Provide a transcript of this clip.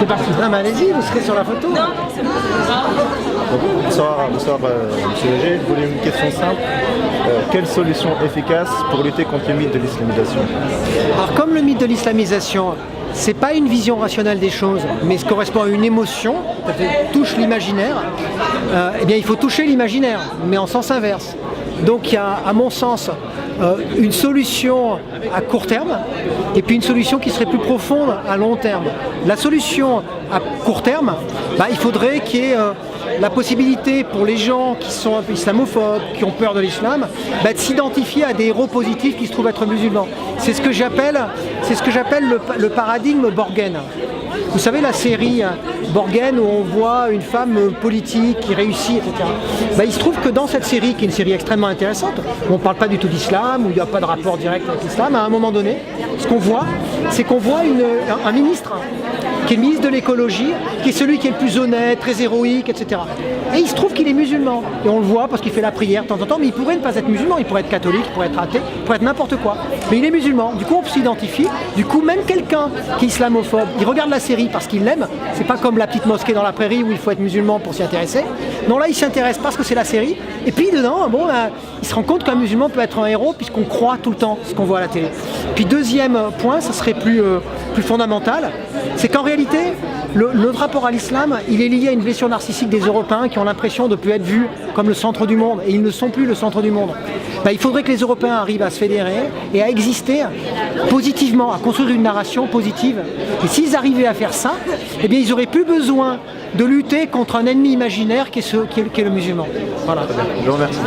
C'est parti. Non mais allez-y, vous serez sur la photo. Non, non, c'est bon. Bonsoir, Monsieur Léger. Je voulais une question simple. Quelle solution efficace pour lutter contre le mythe de l'islamisation? Alors comme le mythe de l'islamisation, c'est pas une vision rationnelle des choses, mais ce correspond à une émotion, touche l'imaginaire, eh bien il faut toucher l'imaginaire, mais en sens inverse. Donc il y a, à mon sens, une solution à court terme et puis une solution qui serait plus profonde à long terme. La solution à court terme, il faudrait qu'il y ait la possibilité pour les gens qui sont un peu islamophobes, qui ont peur de l'islam, de s'identifier à des héros positifs qui se trouvent être musulmans. C'est ce que j'appelle le paradigme Borgen. Vous savez la série Borgen où on voit une femme politique qui réussit, etc. Il se trouve que dans cette série, qui est une série extrêmement intéressante, où on ne parle pas du tout d'islam, où il n'y a pas de rapport direct avec l'islam, à un moment donné, ce qu'on voit, c'est qu'on voit un ministre, qui est le ministre de l'écologie, qui est celui qui est le plus honnête, très héroïque, etc. Et il se trouve qu'il est musulman. Et on le voit parce qu'il fait la prière de temps en temps, mais il pourrait ne pas être musulman, il pourrait être catholique, il pourrait être athée, il pourrait être n'importe quoi. Mais il est musulman. Du coup, on s'identifie. Du coup, même quelqu'un qui est islamophobe, il regarde la série parce qu'il l'aime. C'est pas comme la petite mosquée dans la prairie où il faut être musulman pour s'y intéresser. Non, là, il s'intéresse parce que c'est la série. Et puis, dedans, il se rend compte qu'un musulman peut être un héros puisqu'on croit tout le temps ce qu'on voit à la télé. Puis, deuxième point, ça serait plus fondamental, c'est qu'en réalité, notre rapport à l'islam, il est lié à une blessure narcissique des Européens qui ont l'impression de ne plus être vus comme le centre du monde, et ils ne sont plus le centre du monde. Il faudrait que les Européens arrivent à se fédérer et à exister positivement, à construire une narration positive. Et s'ils arrivaient à faire ça, eh bien, ils n'auraient plus besoin de lutter contre un ennemi imaginaire qui est le musulman. Voilà. Je vous remercie.